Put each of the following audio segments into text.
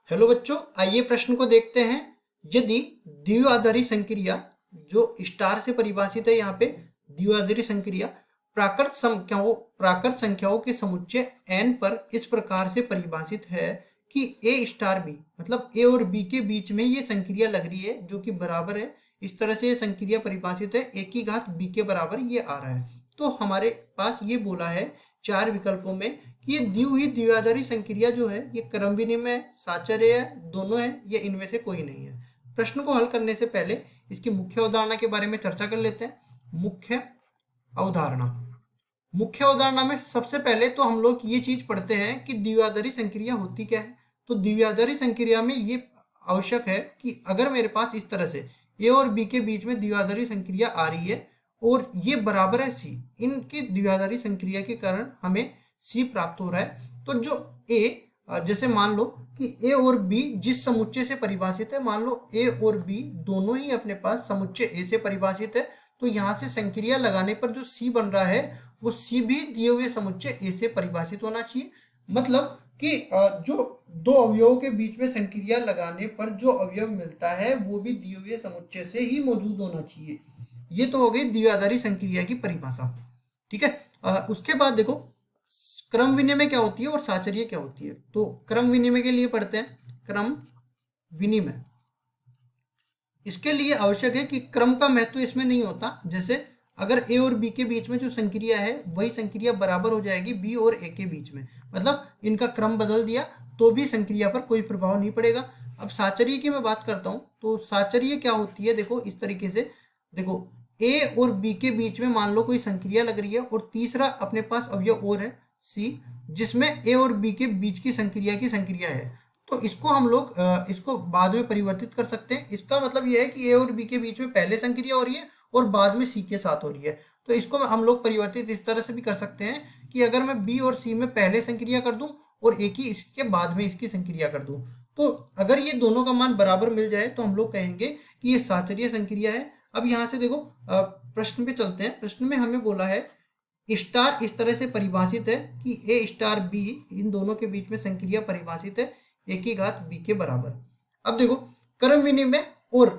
Hello बच्चों, आइए प्रश्न को देखते हैं। यदि द्विआधारी संक्रिया जो स्टार से परिभाषित है, यहाँ पे द्विआधारी संक्रिया प्राकृत संख्याओं के समुच्चय n पर इस प्रकार से परिभाषित है कि a स्टार b मतलब a और b के बीच में ये संक्रिया लग रही है जो कि बराबर है। इस तरह से ये संक्रिया परिभाषित है, a की घात b के बराबर ये आ रहा है। तो हमारे पास ये बोला है चार विकल्पों में कि ये दी हुई द्विआधारी संक्रिया जो है ये क्रम विनिमय, साचर्य है, दोनों है, ये इनमें से कोई नहीं है। प्रश्न को हल करने से पहले इसकी मुख्य अवधारणा के बारे में चर्चा कर लेते हैं। मुख्य अवधारणा में सबसे पहले तो हम लोग ये चीज पढ़ते हैं कि द्विआधारी संक्रिया होती क्या है। तो द्विआधारी संक्रिया में ये आवश्यक है कि अगर मेरे पास इस तरह से ए और बी के बीच में द्विआधारी संक्रिया आ रही है और ये बराबर है सी, इनकी द्विआधारी संक्रिया के कारण हमें सी प्राप्त हो रहा है। तो जो ए, जैसे मान लो कि ए और बी जिस समुच्चय से परिभाषित है, मान लो ए और बी दोनों ही अपने पास समुच्चय ए से परिभाषित है, तो यहाँ से संक्रिया लगाने पर जो सी बन रहा है वो सी भी दिए हुए समुच्चय ए से परिभाषित होना चाहिए। मतलब कि जो दो अवयवों के बीच में संक्रिया लगाने पर जो अवयव मिलता है वो भी दिए हुए समुच्चय से ही मौजूद होना चाहिए। ये तो हो गई द्विआधारी संक्रिया की परिभाषा, ठीक है। उसके बाद देखो क्रम विनिमय क्या होती है और साचर्य क्या होती है। तो क्रम विनिमय के लिए पढ़ते हैं क्रम विनिमय। इसके लिए आवश्यक है कि क्रम का महत्व इसमें नहीं होता। जैसे अगर ए और बी के बीच में जो संक्रिया है वही संक्रिया बराबर हो जाएगी बी और ए के बीच में, मतलब इनका क्रम बदल दिया तो भी संक्रिया पर कोई प्रभाव नहीं पड़ेगा। अब साचर्य की मैं बात करता हूं, तो साचर्य क्या होती है, देखो इस तरीके से। देखो ए और बी के बीच में मान लो कोई संक्रिया लग रही है और तीसरा अपने पास अवयव और है सी, जिसमें ए और बी के बीच की संक्रिया है। तो इसको हम लोग इसको बाद में परिवर्तित कर सकते हैं। इसका मतलब यह है कि ए और बी के बीच में पहले संक्रिया हो रही है और बाद में सी के साथ हो रही है। तो इसको हम लोग परिवर्तित इस तरह से भी कर सकते हैं कि अगर मैं बी और सी में पहले संक्रिया कर दूं और ए की इसके बाद में इसकी संक्रिया कर दूं, तो अगर ये दोनों का मान बराबर मिल जाए तो हम लोग कहेंगे कि ये साचर्य संक्रिया है। अब यहाँ से देखो प्रश्न पे चलते हैं। प्रश्न में हमें बोला है स्टार इस तरह से परिभाषित है कि ए स्टार बी, इन दोनों के बीच में संक्रिया परिभाषित है ए की घात बी के बराबर। अब देखो क्रम विनिमय और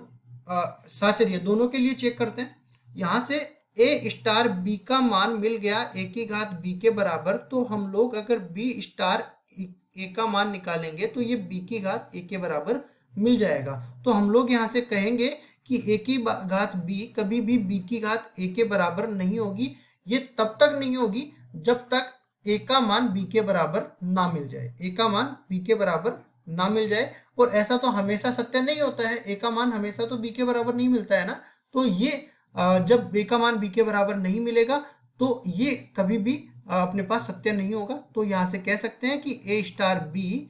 साचर्य दोनों के लिए चेक करते हैं। यहाँ से ए स्टार बी का मान मिल गया ए की घात बी के बराबर, तो हम लोग अगर बी स्टार ए का मान निकालेंगे तो ये बी की घात ए के बराबर मिल जाएगा। तो हम लोग यहाँ से कहेंगे कि ए की घात बी कभी भी बी की घात ए के बराबर नहीं होगी। ये तब तक नहीं होगी जब तक ए का मान बी के बराबर ना मिल जाए, ए का मान बी के बराबर ना मिल जाए। और ऐसा तो हमेशा सत्य नहीं होता है, ए का मान हमेशा तो बी के बराबर नहीं मिलता है ना। तो ये जब ए का मान बी के बराबर नहीं मिलेगा तो ये कभी भी अपने पास सत्य नहीं होगा। तो यहाँ से कह सकते हैं कि ए स्टार बी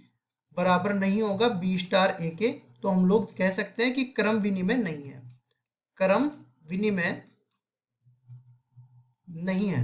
बराबर नहीं होगा बी स्टार ए के। तो हम लोग कह सकते हैं कि क्रम विनिमय नहीं है, क्रम विनिमय नहीं है।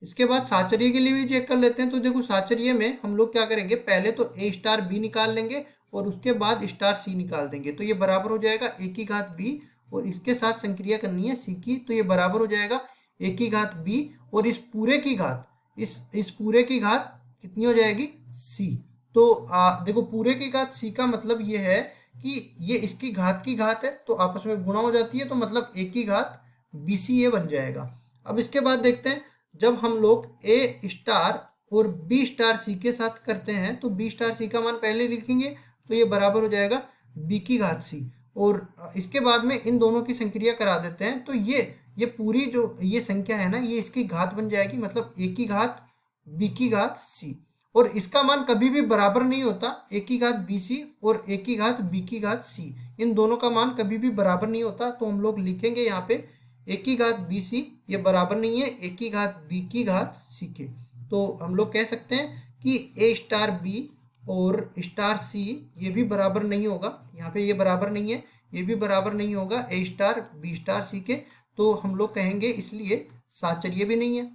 इसके बाद साचर्य के लिए भी चेक कर लेते हैं। तो देखो साचर्य में हम लोग क्या करेंगे, पहले तो ए स्टार बी निकाल लेंगे और उसके बाद स्टार सी निकाल देंगे। तो ये बराबर हो जाएगा ए की घात बी और इसके साथ संक्रिया करनी है सी की, तो ये बराबर हो जाएगा ए की घात बी और इस पूरे की घात इस पूरे की घात कितनी हो जाएगी सी। तो देखो पूरे की घात सी का मतलब ये है कि ये इसकी घात की घात है तो आपस में गुणा हो जाती है, तो मतलब ए की घात बी सी ए बन जाएगा। अब इसके बाद देखते हैं जब हम लोग ए स्टार और बी स्टार सी के साथ करते हैं तो बी स्टार सी का मान पहले लिखेंगे तो ये बराबर हो जाएगा बी की घात सी और इसके बाद में इन दोनों की संक्रिया करा देते हैं। तो ये पूरी जो ये संख्या है ना, ये इसकी घात बन जाएगी, मतलब ए की घात बी की घात सी। और इसका मान कभी भी बराबर नहीं होता, ए की घात बी सी और ए की घात बी की घात सी, इन दोनों का मान कभी भी बराबर नहीं होता। तो हम लोग लिखेंगे यहाँ पे ए की घात बी सी ये बराबर नहीं है ए की घात बी की घात सी के। तो हम लोग कह सकते हैं कि ए स्टार बी और स्टार सी ये भी बराबर नहीं होगा, यहाँ पे ये बराबर नहीं है, ये भी बराबर नहीं होगा ए स्टार बी स्टार सी के। तो हम लोग कहेंगे इसलिए साचर्य भी नहीं है,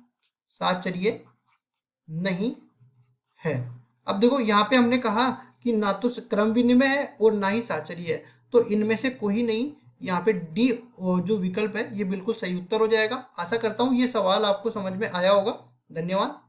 साचर्य नहीं है। अब देखो यहाँ पे हमने कहा कि ना तो क्रम विनिमय है और ना ही साचर्य है, तो इनमें से कोई नहीं। यहाँ पे डी जो विकल्प है ये बिल्कुल सही उत्तर हो जाएगा। आशा करता हूँ ये सवाल आपको समझ में आया होगा। धन्यवाद।